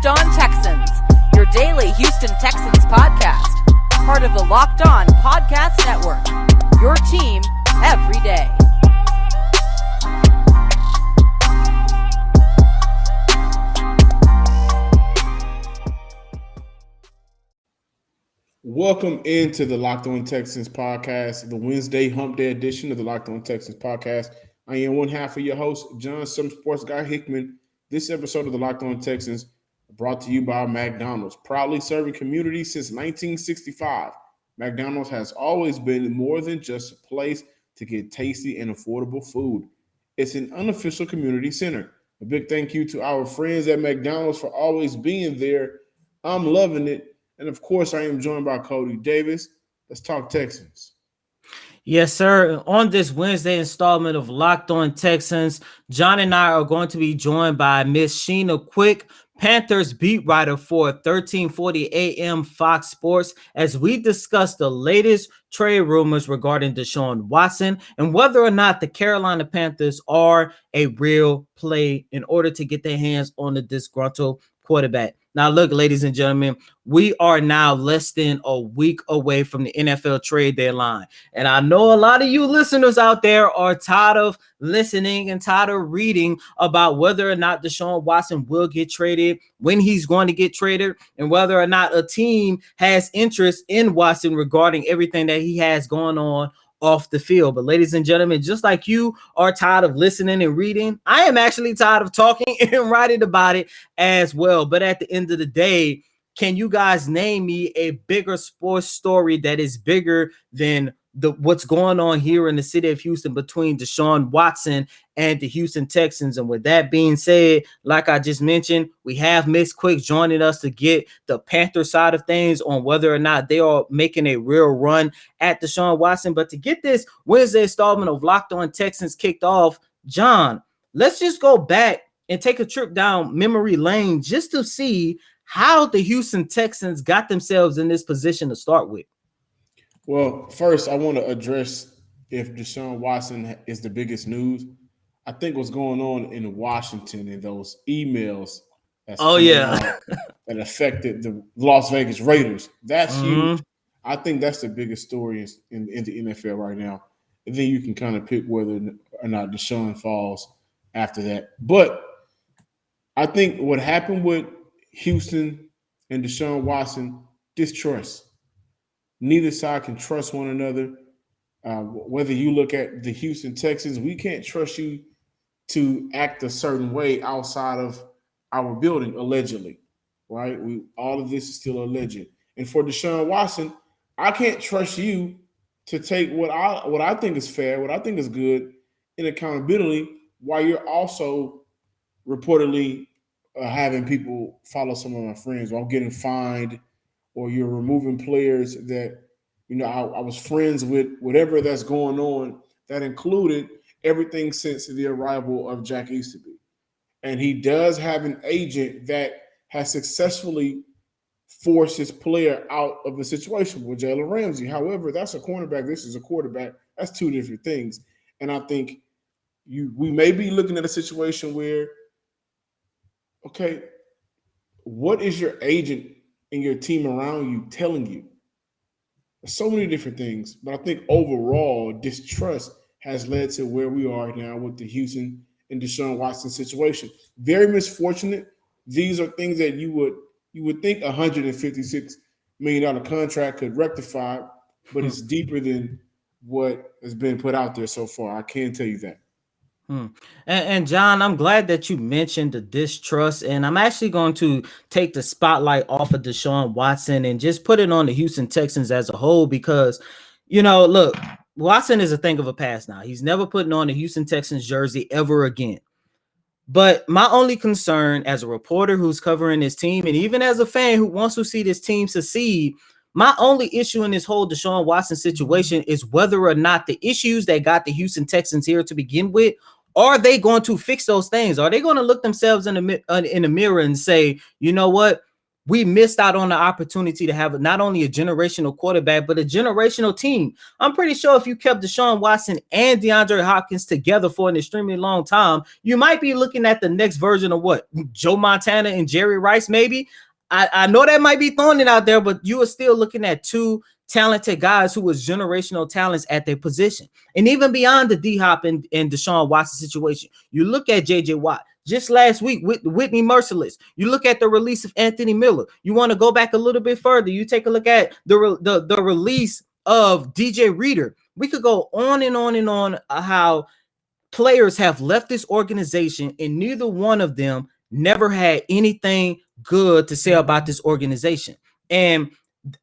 Locked On Texans, your daily Houston Texans podcast. Part of the Locked On Podcast Network, your team every day. Welcome into the Locked On Texans podcast, the Wednesday hump day edition of the Locked On Texans podcast. I am one half of your host, John, some sports guy Hickman. This episode of the Locked On Texans brought to you by McDonald's, proudly serving communities since 1965. McDonald's has always been more than just a place to get tasty and affordable food. It's an unofficial community center. A big thank you to our friends at McDonald's for always being there. I'm loving it. And, of course, I am joined by Cody Davis. Let's talk Texans. Yes, sir. On this Wednesday installment of Locked On Texans, John and I are going to be joined by Miss Sheena Quick, Panthers beat writer for 1340 AM Fox Sports, as we discuss the latest trade rumors regarding Deshaun Watson and whether or not the Carolina Panthers are a real play in order to get their hands on the disgruntled quarterback. Now, look, ladies and gentlemen, we are now less than a week away from the NFL trade deadline. And I know a lot of you listeners out there are tired of listening and tired of reading about whether or not Deshaun Watson will get traded, when he's going to get traded, and whether or not a team has interest in Watson regarding everything that he has going on off the field. But ladies and gentlemen, just like you are tired of listening and reading, I am actually tired of talking and writing about it as well. But at the end of the day, can you guys name me a bigger sports story that is bigger than what's going on here in the city of Houston between Deshaun Watson and the Houston Texans? And with that being said, like I just mentioned, we have Miss Quick joining us to get the Panther side of things on whether or not they are making a real run at Deshaun Watson. But to get this Wednesday installment of Locked On Texans kicked off, John, let's just go back and take a trip down memory lane just to see how the Houston Texans got themselves in this position to start with. Well, first, I want to address if Deshaun Watson is the biggest news. I think what's going on in Washington and those emails that affected the Las Vegas Raiders. That's huge. I think that's the biggest story in the NFL right now. And then you can kind of pick whether or not Deshaun falls after that. But I think what happened with Houston and Deshaun Watson, distrust. Neither side can trust one another. Whether you look at the Houston Texans, we can't trust you to act a certain way outside of our building, allegedly, right? All of this is still alleged. And for Deshaun Watson, I can't trust you to take what I think is fair, what I think is good in accountability, while you're also reportedly having people follow some of my friends, or I'm getting fined, or you're removing players that, I was friends with, whatever that's going on, that included everything since the arrival of Jack Easterby. And he does have an agent that has successfully forced his player out of the situation with Jalen Ramsey. However, that's a cornerback. This is a quarterback. That's two different things. And I think we may be looking at a situation where, okay, what is your agent and your team around you telling you? There's so many different things, but I think overall distrust has led to where we are now with the Houston and Deshaun Watson situation. Very misfortunate. These are things that you would think a $156 million contract could rectify, but it's deeper than what has been put out there so far. I can tell you that. And John, I'm glad that you mentioned the distrust, and I'm actually going to take the spotlight off of Deshaun Watson and just put it on the Houston Texans as a whole, because, look, Watson is a thing of a past now. He's never putting on the Houston Texans jersey ever again. But my only concern as a reporter who's covering this team, and even as a fan who wants to see this team succeed, my only issue in this whole Deshaun Watson situation is whether or not the issues that got the Houston Texans here to begin with, are they going to fix those things? Are they going to look themselves in the mirror and say, you know what? we missed out on the opportunity to have not only a generational quarterback, but a generational team. I'm pretty sure if you kept Deshaun Watson and DeAndre Hopkins together for an extremely long time, you might be looking at the next version of what? Joe Montana and Jerry Rice, maybe. I know that might be throwing it out there, but you are still looking at two talented guys who was generational talents at their position. And even beyond the D-Hop and Deshaun Watson situation, you look at J.J. Watt. Just last week with Whitney Merciless, you look at the release of Anthony Miller. You want to go back a little bit further. You take a look at the release of DJ Reader. We could go on and on and on how players have left this organization and neither one of them never had anything good to say about this organization. And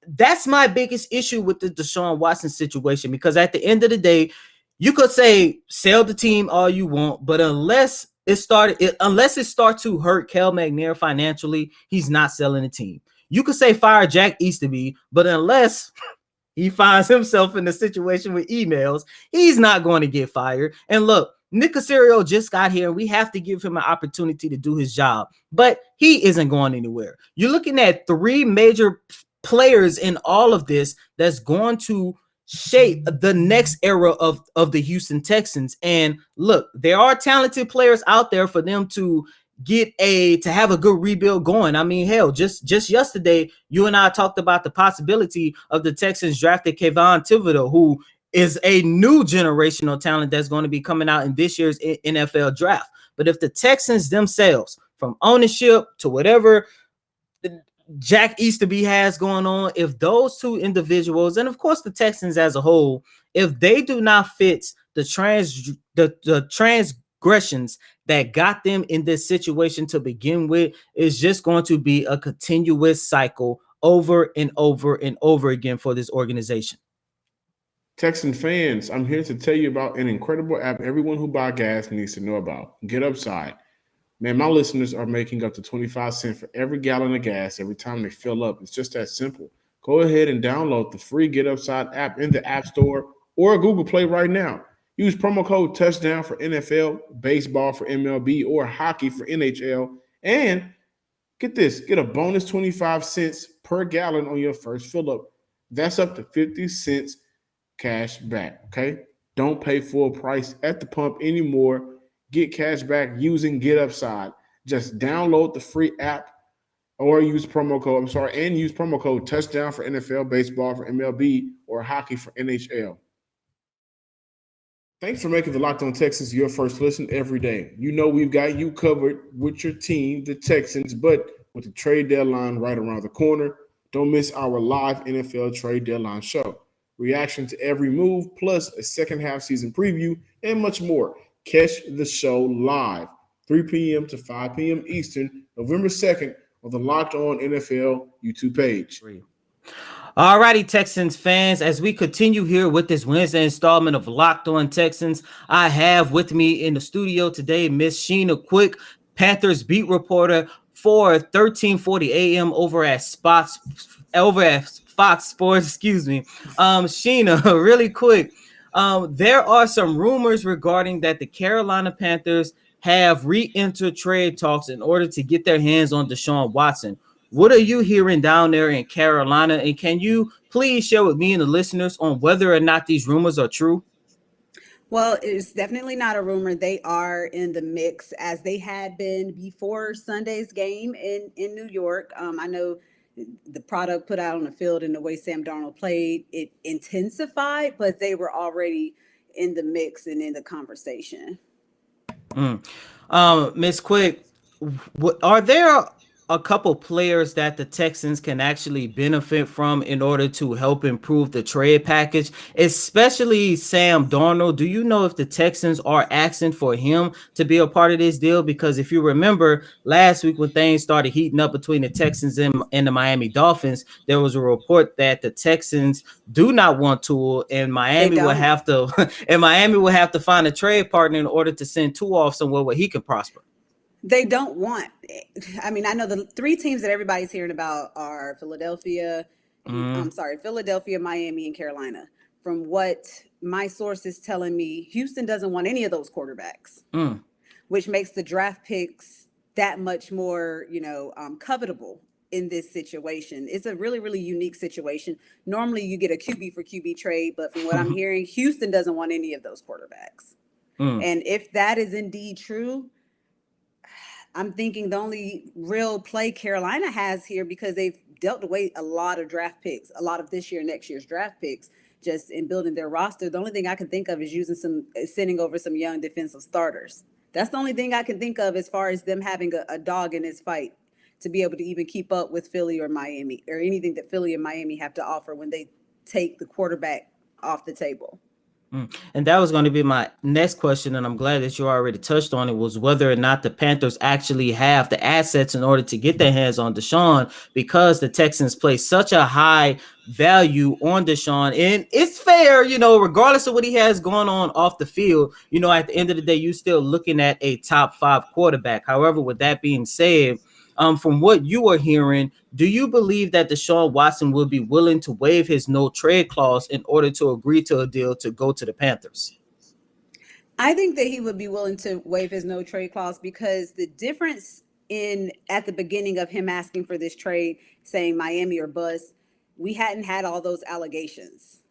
that's my biggest issue with the Deshaun Watson situation, because at the end of the day, you could say sell the team all you want, but unless it starts to hurt Kel McNair financially, he's not selling the team. You could say fire Jack Easterby, but unless he finds himself in a situation with emails, he's not going to get fired. And look, Nick Caserio just got here, and we have to give him an opportunity to do his job, but he isn't going anywhere. You're looking at three major players in all of this that's going to shape the next era of the Houston Texans. And look, there are talented players out there for them to have a good rebuild going. I mean, hell, just yesterday, you and I talked about the possibility of the Texans drafted Kayvon Thibodeau, who is a new generational talent that's going to be coming out in this year's NFL draft. But if the Texans themselves, from ownership to whatever Jack Easterby has going on, if those two individuals, and of course the Texans as a whole, if they do not fit the transgressions that got them in this situation to begin with, it's just going to be a continuous cycle over and over and over again for this organization. Texan fans, I'm here to tell you about an incredible app everyone who buys gas needs to know about. Get Upside. Man, my listeners are making up to 25 cents for every gallon of gas every time they fill up. It's just that simple. Go ahead and download the free Get Upside app in the App Store or Google Play right now. Use promo code touchdown for NFL, baseball for MLB, or hockey for NHL. And get this, get a bonus 25 cents per gallon on your first fill up. That's up to 50 cents cash back, okay? Don't pay full price at the pump anymore. Get cash back using Get Upside. Just download the free app or use promo code touchdown for NFL, baseball for MLB, or hockey for NHL. Thanks for making the Locked On Texans your first listen every day. You know we've got you covered with your team, the Texans, but with the trade deadline right around the corner, don't miss our live NFL trade deadline show. Reaction to every move, plus a second half season preview, and much more. Catch the show live, 3 p.m. to 5 p.m. Eastern, November 2nd, on the Locked On NFL YouTube page. All righty, Texans fans, as we continue here with this Wednesday installment of Locked On Texans, I have with me in the studio today Miss Sheena Quick, Panthers beat reporter for 1340 AM over at Fox Sports, Sheena, really quick. There are some rumors regarding that the Carolina Panthers have re-entered trade talks in order to get their hands on Deshaun Watson. What are you hearing down there in Carolina? And can you please share with me and the listeners on whether or not these rumors are true? Well, it's definitely not a rumor. They are in the mix, as they had been before Sunday's game in New York. I know the product put out on the field and the way Sam Darnold played, it intensified, but they were already in the mix and in the conversation. Ms. Quick, are there a couple players that the Texans can actually benefit from in order to help improve the trade package, especially Sam Darnold? Do you know if the Texans are asking for him to be a part of this deal? Because if you remember last week when things started heating up between the Texans and the Miami Dolphins, there was a report that the Texans do not want Tua, and Miami will have to find a trade partner in order to send Tua off somewhere where he can prosper. They don't want. I mean, I know the three teams that everybody's hearing about are Philadelphia, Miami, and Carolina. From what my source is telling me, Houston doesn't want any of those quarterbacks, which makes the draft picks that much more, covetable in this situation. It's a really, really unique situation. Normally you get a QB for QB trade, but from what I'm hearing, Houston doesn't want any of those quarterbacks. And if that is indeed true, I'm thinking the only real play Carolina has here, because they've dealt away a lot of draft picks, a lot of this year and next year's draft picks, just in building their roster. The only thing I can think of is sending over some young defensive starters. That's the only thing I can think of as far as them having a dog in this fight to be able to even keep up with Philly or Miami, or anything that Philly and Miami have to offer when they take the quarterback off the table. And that was going to be my next question, and I'm glad that you already touched on it, was whether or not the Panthers actually have the assets in order to get their hands on Deshaun, because the Texans place such a high value on Deshaun. And it's fair, regardless of what he has going on off the field, at the end of the day, you're still looking at a top 5 quarterback. However, with that being said, from what you are hearing, do you believe that Deshaun Watson will be willing to waive his no trade clause in order to agree to a deal to go to the Panthers? I think that he would be willing to waive his no trade clause, because the difference at the beginning of him asking for this trade, saying Miami or bust, we hadn't had all those allegations.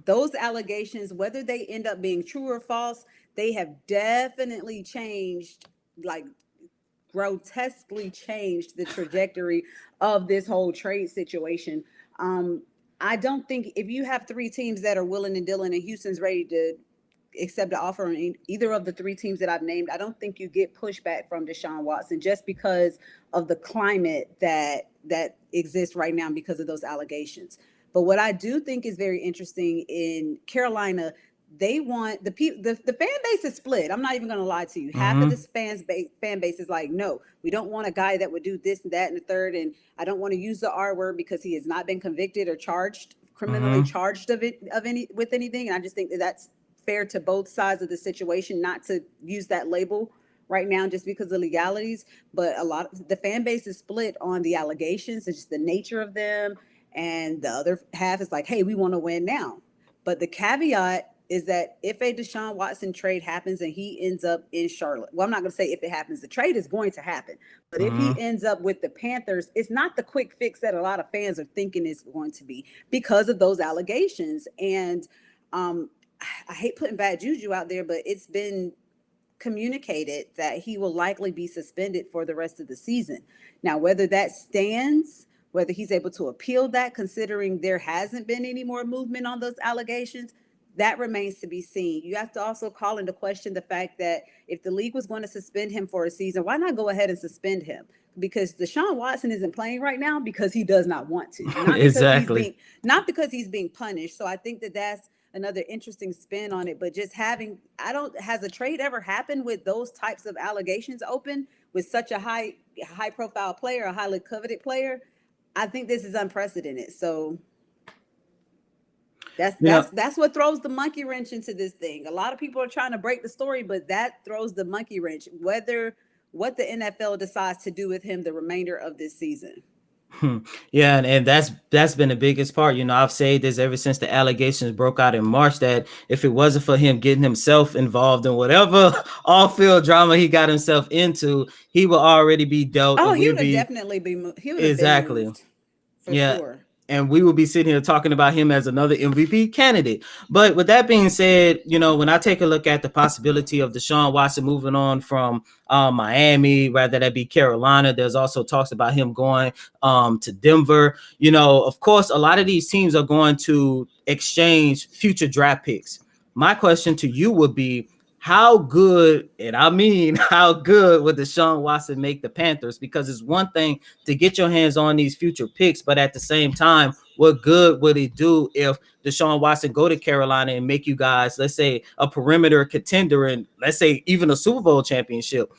Those allegations, whether they end up being true or false, they have definitely changed, grotesquely changed the trajectory of this whole trade situation. I don't think, if you have 3 teams that are willing and dealing and Houston's ready to accept the offer on either of the 3 teams that I've named, I don't think you get pushback from Deshaun Watson, just because of the climate that exists right now because of those allegations. But what I do think is very interesting in Carolina, they want the fan base is split. I'm not even going to lie to you. Half of this fan base is like, no, we don't want a guy that would do this and that and the third. And I don't want to use the R word because he has not been convicted or criminally charged with anything. And I just think that that's fair to both sides of the situation, not to use that label right now just because of legalities. But a lot of the fan base is split on the allegations and just the nature of them. And the other half is like, hey, we want to win now. But the caveat is that if a Deshaun Watson trade happens and he ends up in Charlotte, well, I'm not going to say if it happens, the trade is going to happen. But if he ends up with the Panthers, it's not the quick fix that a lot of fans are thinking it's going to be because of those allegations. And I hate putting bad juju out there, but it's been communicated that he will likely be suspended for the rest of the season. Now, whether that stands, whether he's able to appeal that, considering there hasn't been any more movement on those allegations, that remains to be seen. You have to also call into question the fact that if the league was going to suspend him for a season, why not go ahead and suspend him? Because Deshaun Watson isn't playing right now because he does not want to. Not because he's being punished. So I think that that's another interesting spin on it. But just has a trade ever happened with those types of allegations open with such a high profile player, a highly coveted player? I think this is unprecedented. So that's what throws the monkey wrench into this thing. A lot of people are trying to break the story, but that throws the monkey wrench, what the NFL decides to do with him the remainder of this season. Yeah, and that's been the biggest part. I've said this ever since the allegations broke out in March, that if it wasn't for him getting himself involved in whatever off-field drama he got himself into, he would already be dealt. Oh, he would definitely be moved. Exactly. For sure. And we will be sitting here talking about him as another MVP candidate. But with that being said, when I take a look at the possibility of Deshaun Watson moving on from Miami, rather that be Carolina, there's also talks about him going to Denver. Of course, a lot of these teams are going to exchange future draft picks. My question to you would be, how good, and I mean how good, would Deshaun Watson make the Panthers? Because it's one thing to get your hands on these future picks, but at the same time, what good would it do if Deshaun Watson go to Carolina and make you guys, let's say, a perimeter contender and let's say even a Super Bowl championship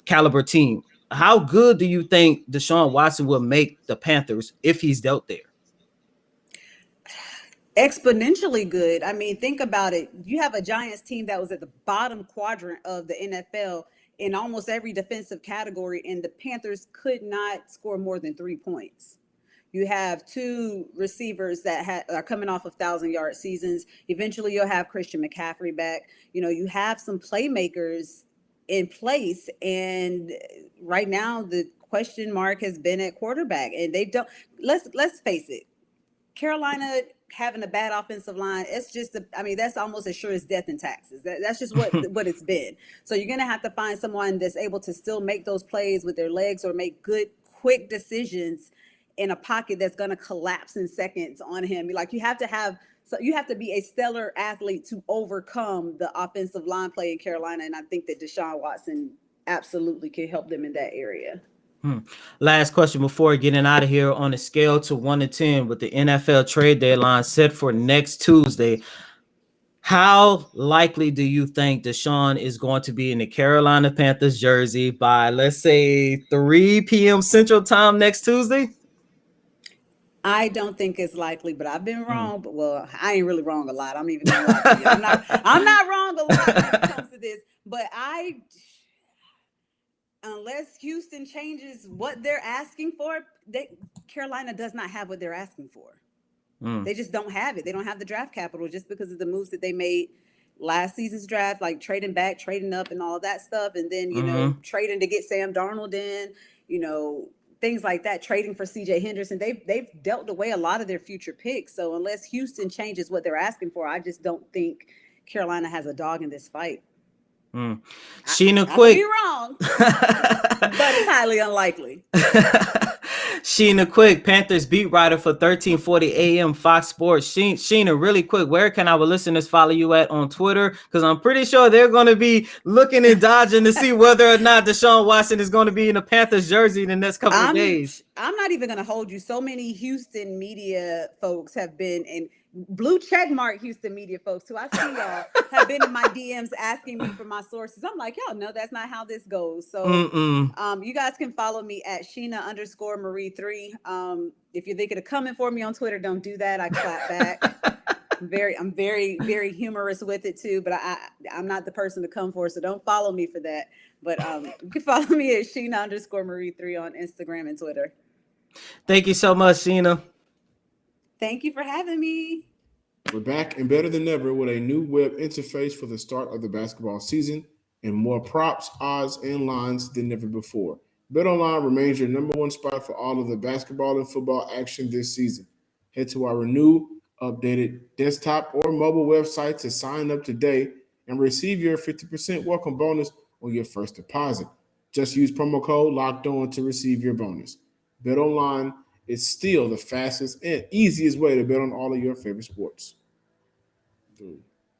caliber team? How good do you think Deshaun Watson will make the Panthers if he's dealt there? Exponentially good. I mean, think about it. You have a Giants team that was at the bottom quadrant of the NFL in almost every defensive category, and the Panthers could not score more than 3 points. You have 2 receivers that are coming off of 1,000-yard seasons. Eventually, you'll have Christian McCaffrey back. You have some playmakers in place, and right now the question mark has been at quarterback, and they don't. Let's face it, Carolina having a bad offensive line, it's just, that's almost as sure as death and taxes. That's just what it's been. So you're going to have to find someone that's able to still make those plays with their legs or make good, quick decisions in a pocket that's going to collapse in seconds on him. Like you have to be a stellar athlete to overcome the offensive line play in Carolina. And I think that Deshaun Watson absolutely can help them in that area. Last question before getting out of here. On a scale to 1 to 10 with the NFL trade deadline set for next Tuesday, how likely do you think Deshaun is going to be in the Carolina Panthers jersey by, let's say, 3 p.m. Central Time next Tuesday? I don't think it's likely, but I've been wrong. But I ain't really wrong a lot. I'm even gonna lie to you. I'm not wrong a lot when it comes to this. But unless Houston changes what they're asking for, Carolina does not have what they're asking for. They just don't have it. They don't have the draft capital just because of the moves that they made last season's draft, like trading back, trading up, and all of that stuff. And then, trading to get Sam Darnold in, things like that, trading for CJ Henderson. They've dealt away a lot of their future picks. So unless Houston changes what they're asking for, I just don't think Carolina has a dog in this fight. Sheena Quick. I could be wrong, but it's highly unlikely. Sheena Quick, Panthers beat writer for 1340 AM Fox Sports. Sheena, really quick, where can our listeners follow you at on Twitter? Because I'm pretty sure they're going to be looking and dodging to see whether or not Deshaun Watson is going to be in the Panthers jersey in the next couple of days. I'm not even going to hold you. So many Houston media folks have been in blue checkmark Houston media folks who I see y'all have been in my DMs asking me for my sources. I'm like, y'all know that's not how this goes. So you guys can follow me at Sheena_Marie3. If you're thinking of coming for me on Twitter, don't do that. I clap back. I'm very, very humorous with it too, but I'm not the person to come for, so don't follow me for that. But you can follow me at Sheena_Marie3 on Instagram and Twitter. Thank you so much, Sheena. Thank you for having me. We're back and better than ever with a new web interface for the start of the basketball season and more props, odds, and lines than never before. BetOnline remains your number one spot for all of the basketball and football action this season. Head to our new, updated desktop or mobile website to sign up today and receive your 50% welcome bonus on your first deposit. Just use promo code LOCKEDON to receive your bonus. BetOnline is still the fastest and easiest way to bet on all of your favorite sports.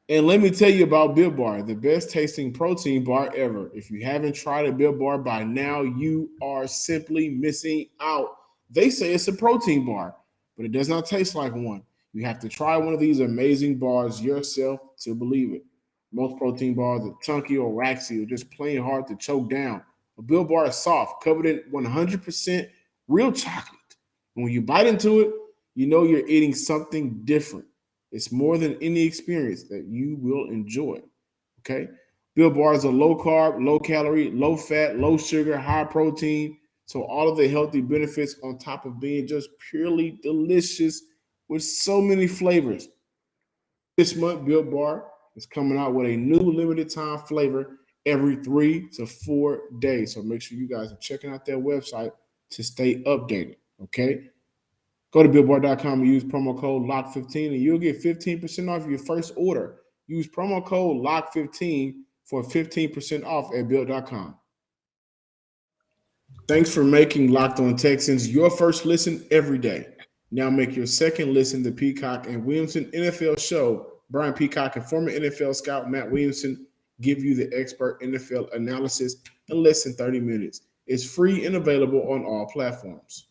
And let me tell you about Built Bar, the best tasting protein bar ever. If you haven't tried a Built Bar by now, you are simply missing out. They say it's a protein bar, but it does not taste like one. You have to try one of these amazing bars yourself to believe it. Most protein bars are chunky or waxy or just plain hard to choke down. A Built Bar is soft, covered in 100% real chocolate. When you bite into it, you know you're eating something different. It's more than any experience that you will enjoy, okay? Built Bars are low carb, low calorie, low fat, low sugar, high protein. So all of the healthy benefits on top of being just purely delicious with so many flavors. This month, Built Bar is coming out with a new limited time flavor every 3 to 4 days. So make sure you guys are checking out their website to stay updated. Okay, go to BuiltBar.com and use promo code LOCK15 and you'll get 15% off your first order. Use promo code LOCK15 for 15% off at Built.com. Thanks for making Locked On Texans your first listen every day. Now make your second listen the Peacock and Williamson NFL show. Brian Peacock and former NFL scout Matt Williamson give you the expert NFL analysis in less than 30 minutes. It's free and available on all platforms.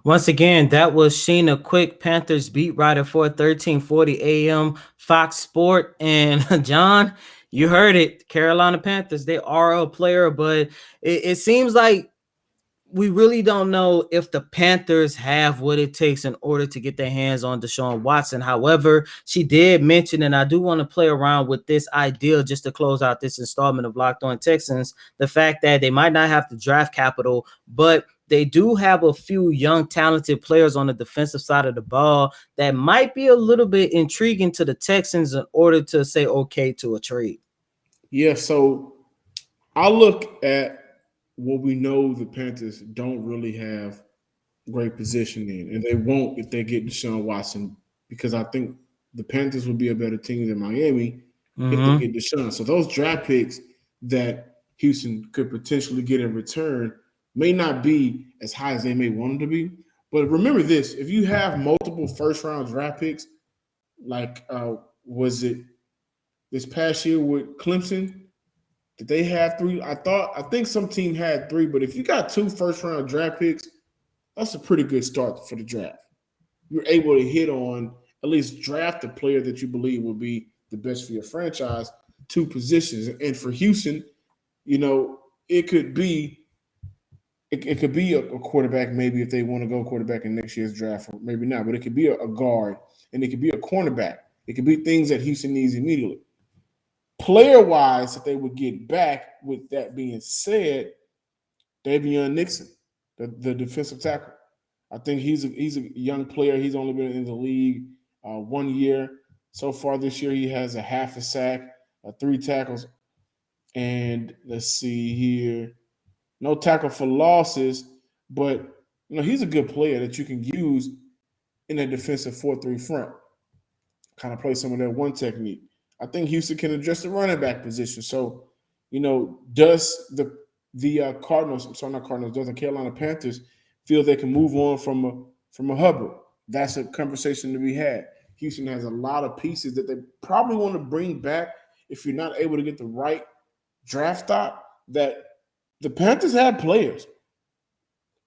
Once again, that was Sheena Quick, Panthers beat writer for 1340 AM Fox Sport. And John, you heard it. Carolina Panthers, they are a player, but it seems like we really don't know if the Panthers have what it takes in order to get their hands on Deshaun Watson. However, she did mention, and I do want to play around with this idea just to close out this installment of Locked On Texans, the fact that they might not have the draft capital, but they do have a few young, talented players on the defensive side of the ball that might be a little bit intriguing to the Texans in order to say okay to a trade. Yeah, so I look at what we know the Panthers don't really have great positioning, and they won't if they get Deshaun Watson, because I think the Panthers would be a better team than Miami if they get Deshaun. So those draft picks that Houston could potentially get in return may not be as high as they may want them to be. But remember this, if you have multiple first-round draft picks, like was it this past year with Clemson? Did they have 3? I think some team had 3, but if you got 2 first-round draft picks, that's a pretty good start for the draft. You're able to hit on, at least draft a player that you believe will be the best for your franchise, 2 positions. And for Houston, it could be a quarterback, maybe if they want to go quarterback in next year's draft, or maybe not, but it could be a guard, and it could be a cornerback. It could be things that Houston needs immediately. Player-wise, that they would get back, with that being said, Davion Nixon, the defensive tackle. I think he's a young player. He's only been in the league 1 year. So far this year, he has a half a sack, 3 tackles, and let's see here, no tackle for losses, but he's a good player that you can use in a defensive 4-3 front. Kind of play some of that one technique. I think Houston can address the running back position. So, does the Cardinals, does the Carolina Panthers feel they can move on from a Hubbard? That's a conversation to be had. Houston has a lot of pieces that they probably want to bring back if you're not able to get the right draft stock. That the Panthers have players.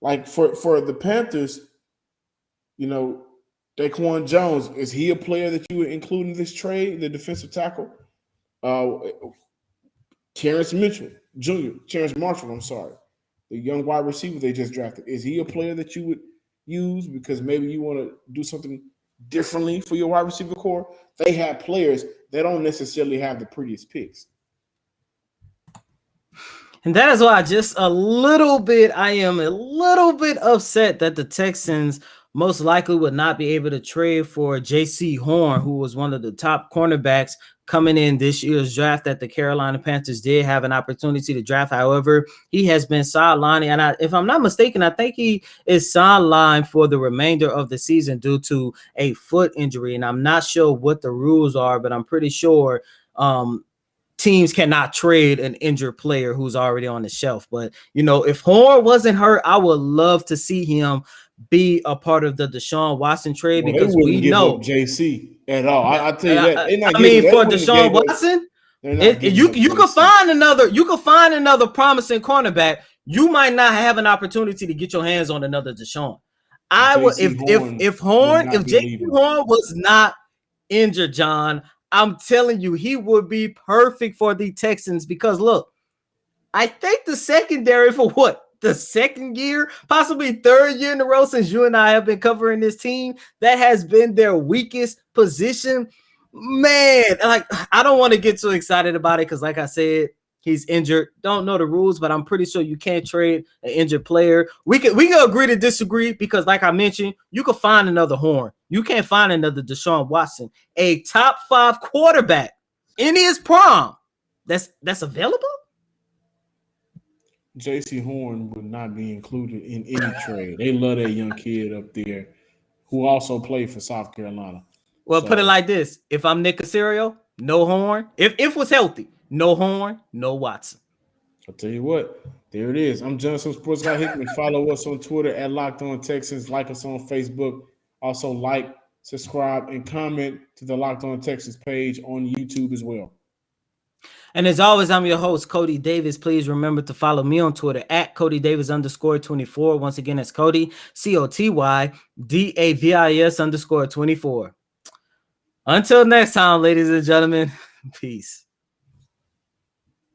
Like for the Panthers, Daquan Jones, is he a player that you would include in this trade, the defensive tackle? Terrence Marshall, the young wide receiver they just drafted. Is he a player that you would use because maybe you want to do something differently for your wide receiver core? They have players that don't necessarily have the prettiest picks. And that is why I am a little bit upset that the Texans most likely would not be able to trade for J.C. Horn, who was one of the top cornerbacks coming in this year's draft that the Carolina Panthers did have an opportunity to draft. However, he has been sidelined, and if I'm not mistaken, I think he is sidelined for the remainder of the season due to a foot injury. And I'm not sure what the rules are, but I'm pretty sure teams cannot trade an injured player who's already on the shelf. But, if Horn wasn't hurt, I would love to see him be a part of the Deshaun Watson trade, because we know JC at all. I tell you that. For Deshaun Watson, you can find another promising cornerback. You might not have an opportunity to get your hands on another Deshaun. If JC Horn was not injured, John, I'm telling you, he would be perfect for the Texans, because look, I think the secondary for the second year, possibly third year in a row since you and I have been covering this team, that has been their weakest position. Man, I don't want to get too excited about it because, like I said, he's injured. Don't know the rules, but I'm pretty sure you can't trade an injured player. We can agree to disagree, because, like I mentioned, you can find another Horn. You can't find another Deshaun Watson, a top 5 quarterback in his prime. That's available. J.C. Horn would not be included in any trade. They love that young kid up there who also played for South Carolina. Well, put it like this. If I'm Nick Caserio, no Horn. If was healthy, no Horn, no Watson. I'll tell you what. There it is. I'm Johnson Sports Guy Hickman. Follow us on Twitter at Locked On Texans. Like us on Facebook. Also like, subscribe, and comment to the Locked On Texans page on YouTube as well. And as always, I'm your host, Cody Davis. Please remember to follow me on Twitter at CodyDavis_24. Once again, it's Cody, COTYDAVIS_24. Until next time, ladies and gentlemen, peace.